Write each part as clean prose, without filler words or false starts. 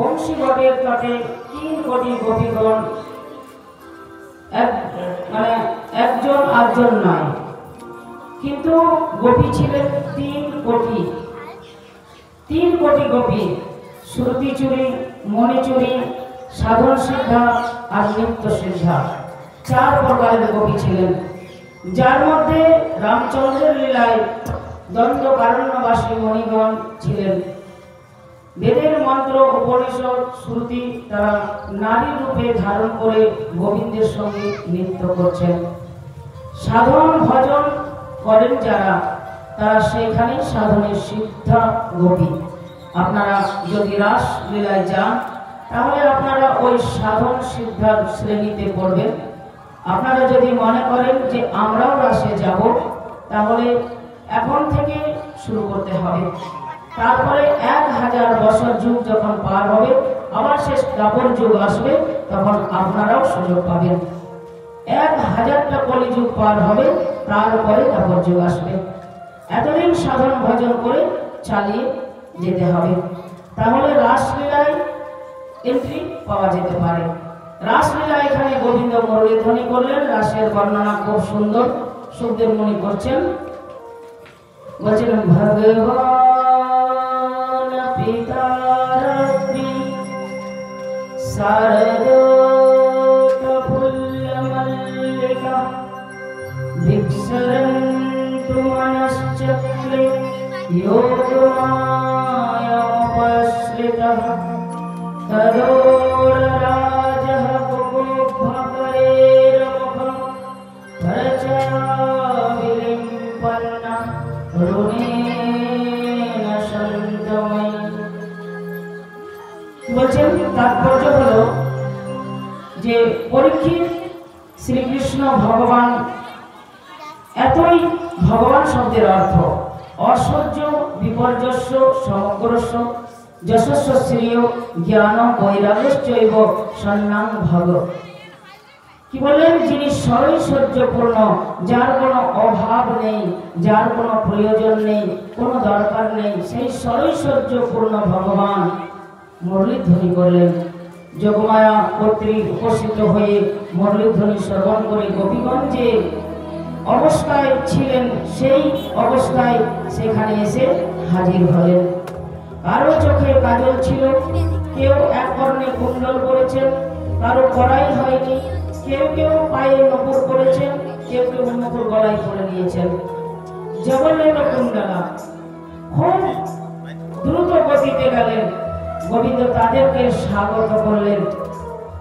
বংশী বটের তটে 3 কোটি গোপীগণ, একজন আটজন নয়, কিন্তু গোপী ছিলেন 3 কোটি। 3 কোটি গোপী, শ্রুতি চুরি, মণি চুরি, সাধন সিদ্ধা আর নিত্য সিদ্ধা, 4 প্রকারের গোপী ছিলেন। যার মধ্যে রামচন্দ্রের লীলায় দণ্ডকারণ্যবাসী মণিগণ ছিলেন। বেদের মন্ত্র, উপনিষদ, শ্রুতি তারা নারী রূপে ধারণ করে গোবিন্দের সঙ্গে নৃত্য করছেন। সাধন ভজন করেন যারা, তারা সেখানে সাধনের সিদ্ধা গোপী। আপনারা যদি রাস লীলায় যান, তাহলে আপনারা ওই সাধন সিদ্ধার শ্রেণীতে পড়বেন। আপনারা যদি মনে করেন যে আমরাও রাসে যাব, তাহলে এখন থেকে শুরু করতে হবে। তারপরে 1000 বছর যুগ যখন পার হবে, আবার শেষ দাপর যুগ আসবে, তখন আপনারাও সুযোগ পাবেন। 1000টা কলিযুগ পার হবে, তারপরে দাপর যুগ আসবে। এতদিন সাধন ভজন করে চালিয়ে যেতে হবে, তাহলে রাসলীলায় এন্ট্রি পাওয়া যেতে পারে। রাসলীলা এখানে গোবিন্দ মুরলীধ্বনি করলেন। রাসের বর্ণনা খুব সুন্দর সুখদেব মুনি করছেন। বলছেন ভগবান পিতারগ্নি শারদোৎফুল্লমল্লিকা ভিক্ষরন্তু মনশ্চক্রে योगमायामुपश्रितः तदोरराजः कुकुभकरेरमुखं भरचाविलिम्पन्ना ऋणेन सन्तमयि। বলছেন তাৎপর্য হলো যে পরীক্ষিত শ্রীকৃষ্ণ ভগবান, এতই ভগবান শব্দের অর্থ অসহ্য বিপর্যস্য সমগ্রস্য যশস্ব শ্রেয় জ্ঞান বৈরাগ্যশ্চৈব সন্ন্যাং ভগ। কি বলেন? যিনি সৈশ্বর্যপূর্ণ, যার কোনো অভাব নেই, যার কোনো প্রয়োজন নেই, কোনো দরকার নেই, সেই সৈশ্বর্যপূর্ণ ভগবান মুরলীধ্বনি করলেন। যোগমায়া কর্তৃক উপস্থিত হয়ে মুরলীধ্বনি শ্রবণ করে গোপীগণ যে অবস্থায় ছিলেন, সেই অবস্থায় সেখানে এসে হাজির হলেন। কারো চোখে কাজল ছিল, কেউ এক কর্ণে কুণ্ডল করেছেন, কারো করাই হয়নি, কেউ কেউ পায়ে নপুর করেছেন, কেউ কেউ নপুর গলায় পরে নিয়েছেন। জগন্নাথ কুণ্ডলা খুব দ্রুত গতিতে গেলেন। গোবিন্দ তাদেরকে স্বাগত করলেন।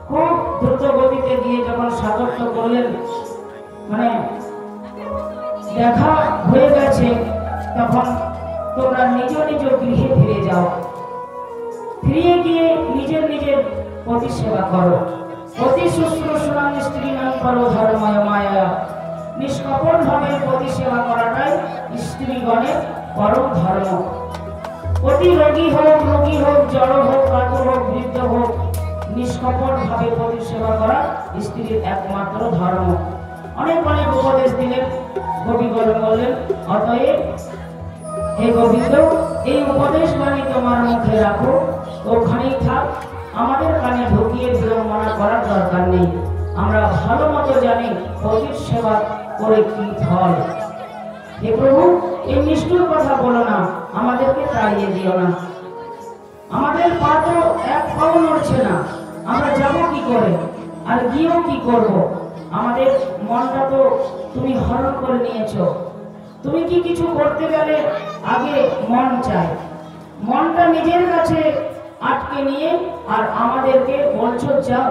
খুব দ্রুত গতিতে গিয়ে যখন স্বাগত করলেন, মানে দেখা হয়ে গেছে, তখন তোমরা নিজ নিজ গৃহে ফিরে যাও। ফিরে গিয়ে নিজের নিজের পতি সেবা করো। পতি শুশ্রূষা স্ত্রী নাম করো ধর্ময় মায়া। নিষ্কপট ভাবে পতি সেবা করাটাই স্ত্রীগণের পরম ধর্ম। পতি রোগী হোক, রোগী হোক, জড় হোক, কাতর হোক, বৃদ্ধ হোক, নিষ্কপট ভাবে পতি সেবা করা স্ত্রীর একমাত্র ধর্ম। অনেক অনেক উপদেশ দিলেন। গোপীগণ বললেন, অতএব হে গোবিন্দ, এই উপদেশ বাণী তোমার মুখে রাখো, ওখানেই থাক, আমাদের কানে ঢুকিয়ে বিড়ম্বনা করার দরকার নেই। আমরা ভালো মতো জানি পতির সেবা করে কি ফল। হে প্রভু, এই নিষ্ঠুর কথা বলো না, আমাদেরকে তাড়িয়ে দিও না। আমাদের পা তো এক পাও নড়ছে না, আমরা যাবো কি করে, আর গিয়েও কি করব? আমাদের মনটা তো তুমি হরণ করে নিয়েছো। তুমি কি কিছু করতে গেলে আগে মন চায়, মনটা নিজের কাছে আটকে নিয়ে আর আমাদেরকে বলছো যাও।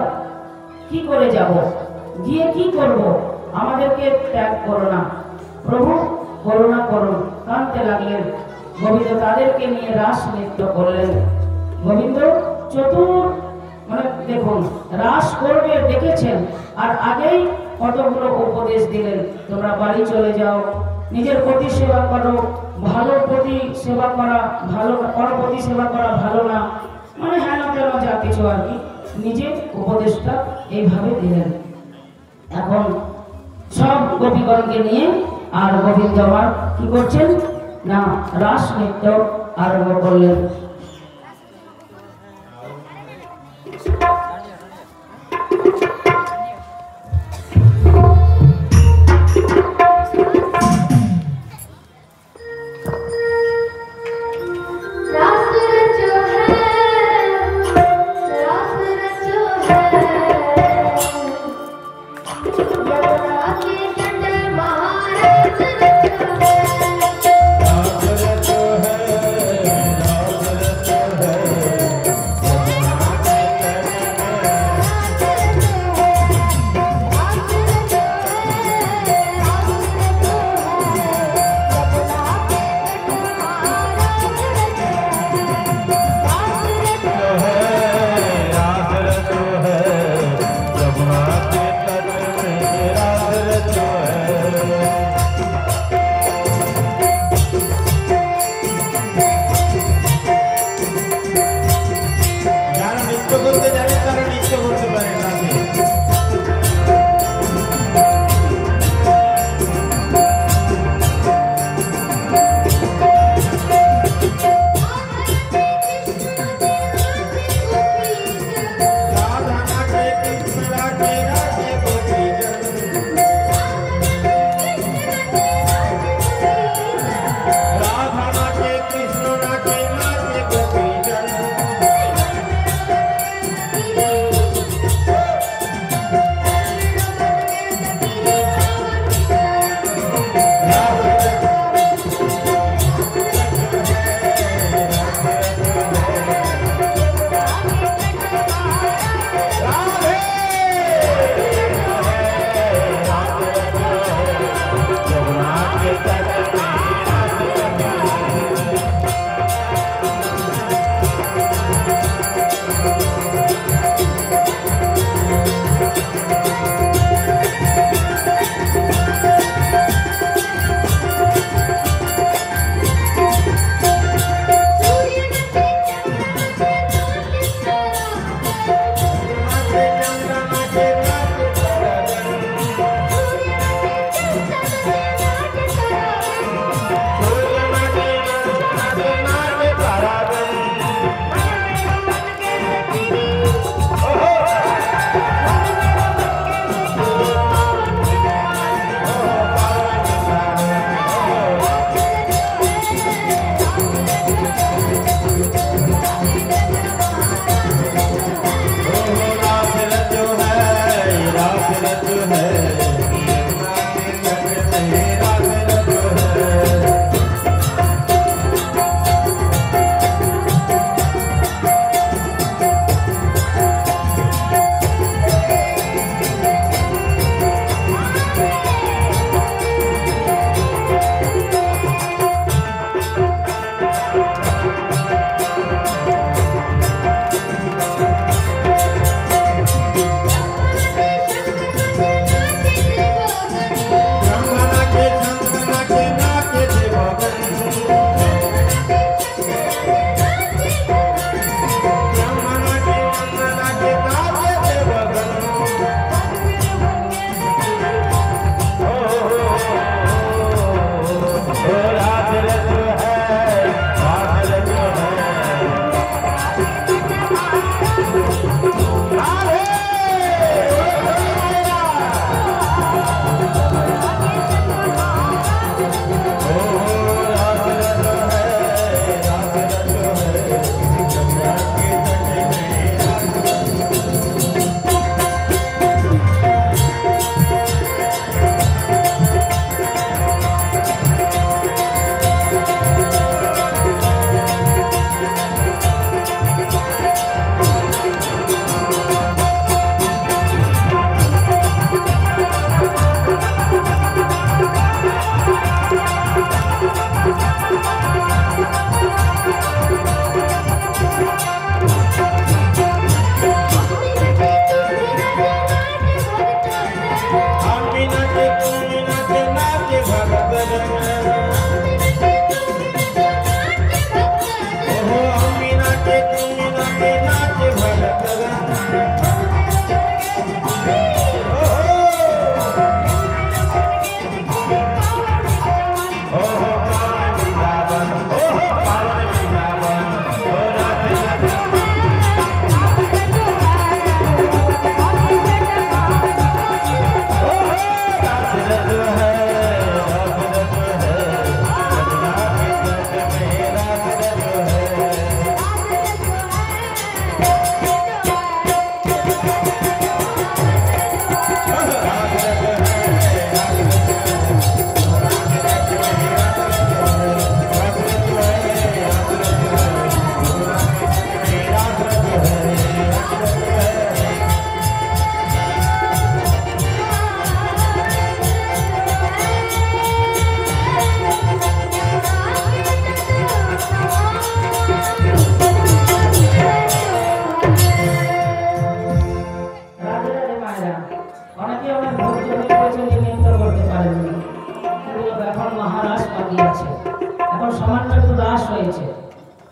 কি করে যাব? গিয়ে কি করব? আমাদেরকে ত্যাগ করো না প্রভু, করুণা করুন। কাঁদতে লাগলেন। গোবিন্দ তাদেরকে নিয়ে রাস নৃত্য করলেন। গোবিন্দ দেখুন, রাস করবে দেখেছেন, আর আগেই কতগুলো উপদেশ দিলেন। তোমরা বাড়ি চলে যাও, নিজের পতি সেবা করো, ভালো পতি সেবা করা ভালো, পরপতি সেবা করা ভালো না, মানে হেন তেন যা কিছু আর কি, নিজের উপদেশটা এইভাবে দিলেন। এখন সব গোপীগণকে নিয়ে আর গোবিন্দ আমার কি করছেন না, রাস নৃত্য আরম্ভ করলেন।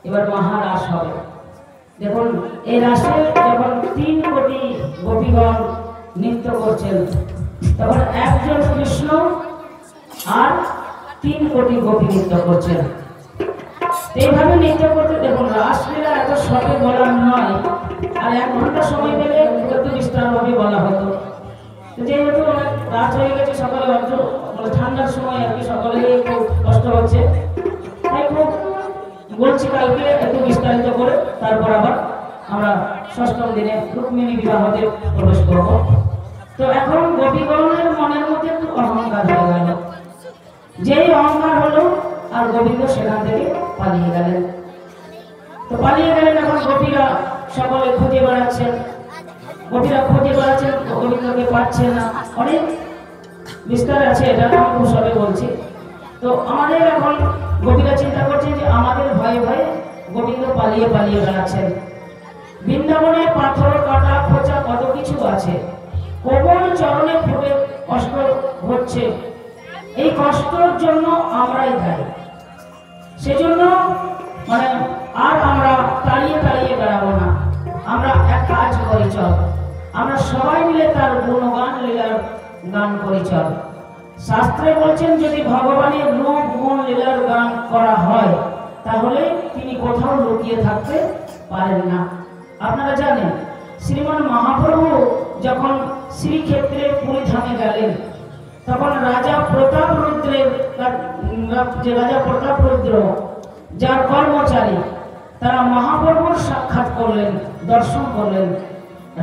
এবার মহারাস হবে। দেখুন এই রাসে যখন 3 কোটি গোপীগণ নৃত্য করছেন, তখন একজন কৃষ্ণ আর 3 কোটি গোপী নৃত্য করছেন। এইভাবে নৃত্য করতে দেখুন রাসলীলা এত সবে বলার নয়, আর 1 ঘন্টা সময় পেলে একটু বিস্তারভাবে বলা হতো। যেহেতু অনেক রাত হয়ে গেছে, সকালে অর্থ ঠান্ডার সময় আর কি সকলেই একটু কষ্ট হচ্ছে, তাই খুব বলছি কালকে একটু বিস্তারিত করে তারপর আবার আমরা 6ম দিনে রুক্মিণী বিবাহতে প্রবেশ করব। তো এখন গোপীগণের মনের মধ্যে একটু অহংকার হয়ে গেল। যেই অহংকার হলো আর গোবিন্দ সেখান থেকে পালিয়ে গেলেন। তো পালিয়ে গেলেন, এখন গোপীরা সকলে খুঁজে বেড়াচ্ছেন, গোবিন্দকে পাচ্ছেন না। অনেক বিস্তার আছে, এটা আমি খুব সবে বলছি। তো আমাদের এখন গোপীরা চিন্তা করছে যে আমাদের ভয়ে ভয়ে গোবিন্দ পালিয়ে বেড়াচ্ছেন। বৃন্দাবনে পাথর কাটা খোঁচা কত কিছু আছে, কোমল চরণে ফুটে কষ্ট হচ্ছে, এই কষ্টের জন্য আমরাই দায়ী। সেজন্য আর আমরা তাড়িয়ে বেড়াবো না, আমরা এক কাজ করি, চল আমরা সবাই মিলে তার গুণগান লীলার গান করি চল। শাস্ত্রে বলছেন যদি ভগবানের রূপ গুণ লীলার গান করা হয় তাহলে তিনি কোথাও লুকিয়ে থাকতে পারেন না। আপনারা জানেন শ্রীমান মহাপ্রভু যখন শ্রীক্ষেত্রে পুরী ধামে গেলেন, তখন রাজা প্রতাপ রুদ্র যার কর্মচারী, তারা মহাপ্রভুর সাক্ষাৎ করলেন, দর্শন করলেন।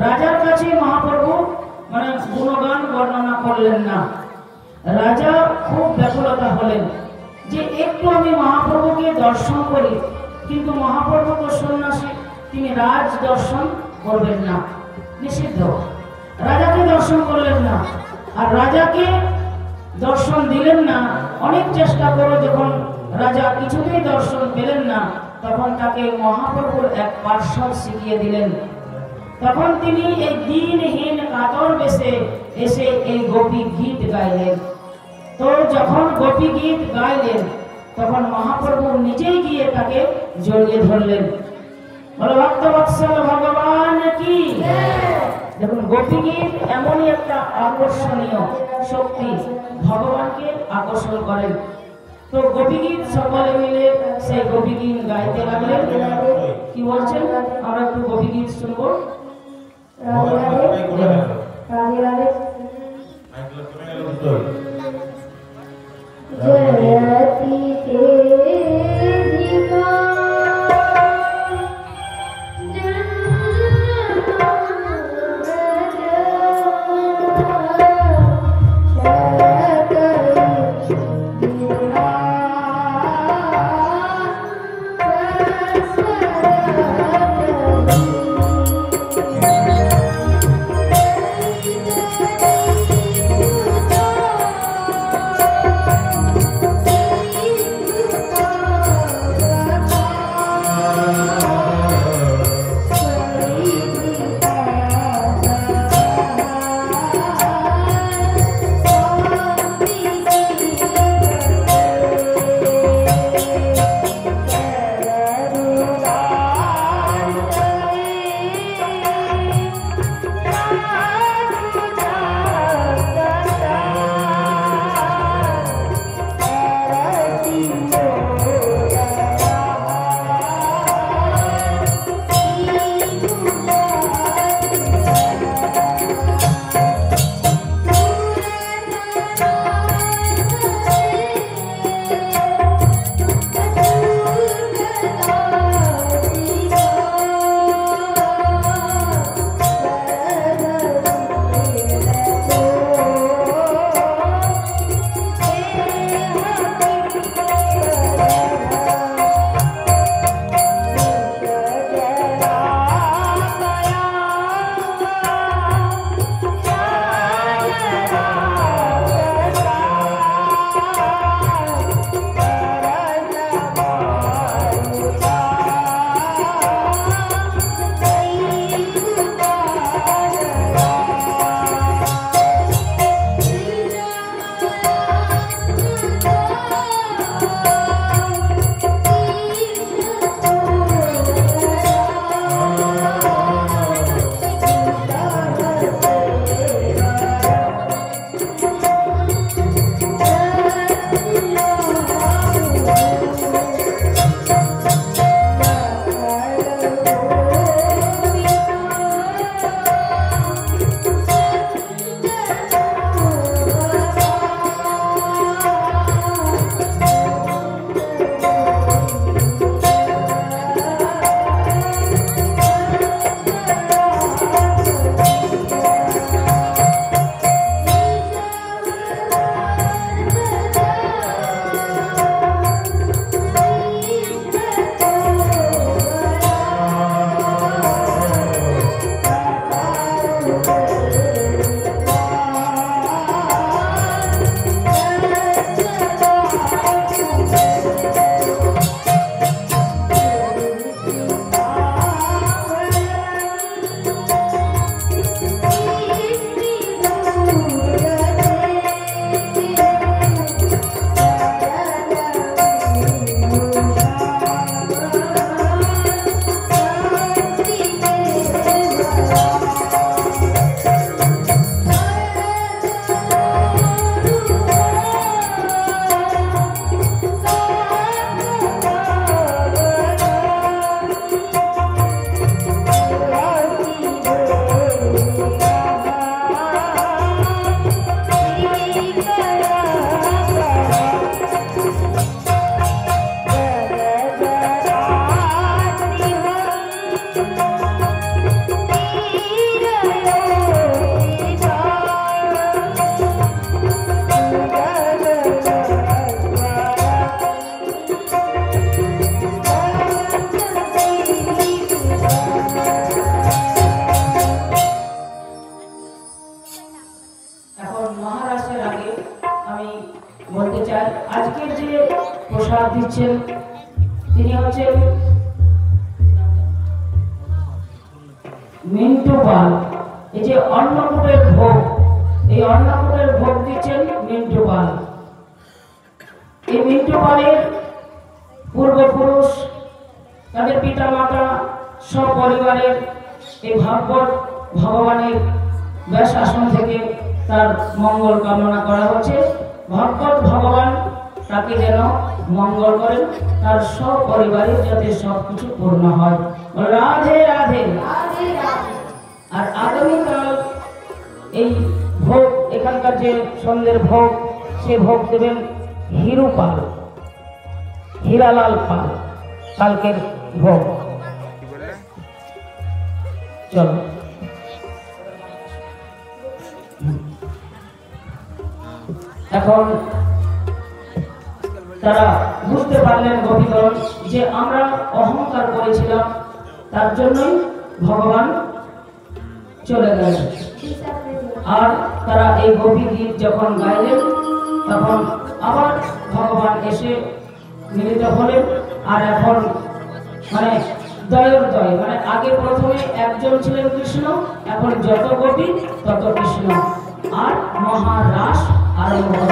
রাজার কাছে মহাপ্রভু গুণগান বর্ণনা করলেন না। রাজা খুব ব্যাকুলতা হলেন যে একটু আমি মহাপ্রভুকে দর্শন করি, কিন্তু মহাপ্রভু তো সন্ন্যাসী, তিনি রাজ দর্শন করবেন না, নিষিদ্ধ। রাজাকে দর্শন করলেন না, আর রাজাকে দর্শন দিলেন না। অনেক চেষ্টা করে যখন রাজা কিছুতেই দর্শন পেলেন না, তখন তাকে মহাপ্রভুর এক পার্শ্বদ শিখিয়ে দিলেন। তখন তিনি এই দিনহীন কাতর বেশে এসে এই গোপী গীত গাইলেন। তো যখন গোপী গীত গাইলেন, তখন মহাপ্রভু নিজেই গিয়ে তাকে জড়িয়ে ধরলেন। বলো ভক্তবৎসল ভগবান কি। দেখুন গোপী গীত এমনই একটা আকর্ষণীয় শক্তি, ভগবানকে আকর্ষণ করেন। তো গোপী গীত সকলে মিলে সেই গোপী গীত গাইতে লাগলেন। কি বলছেন, আমরা একটু গোপী গীত শুনবো। বলতে চাই আজকের যে প্রসাদ দিচ্ছেন তিনি হচ্ছেন মিন্টু পাল। এই যে অন্নকূটের ভোগ, এই অন্নকূটের ভোগ দিচ্ছেন মিন্টু পাল। এই মিন্টু পালের পূর্বপুরুষ, তাদের পিতা মাতা সপরিবারের এই ভাগবত ভগবানের ব্যাস আসন থেকে তার মঙ্গল কামনা করা হচ্ছে। ভাগবত ভগবান তাকে যেন মঙ্গল করেন, তার সপরিবারের যাতে সবকিছু পূর্ণ হয়। রাধে রাধে। আর আগামীকাল এই ভোগ, এখানকার যে সন্ধ্যের ভোগ, সে ভোগ দেবেন হিরু পাল, হীরালাল পাল। কালকের ভোগ চলো। এখন তারা বুঝতে পারলেন গোপীগণ যে আমরা অহংকার করেছিলাম, তার জন্যই ভগবান চলে গেলেন। আর তারা এই গোপী গীত যখন গাইলেন তখন আবার ভগবান এসে মিলিত হলেন। আর এখন মানে দয়ের দয়, মানে আগে প্রথমে একজন ছিলেন কৃষ্ণ, এখন যত গোপী তত কৃষ্ণ, আর মহারাস আরম্ভ হল।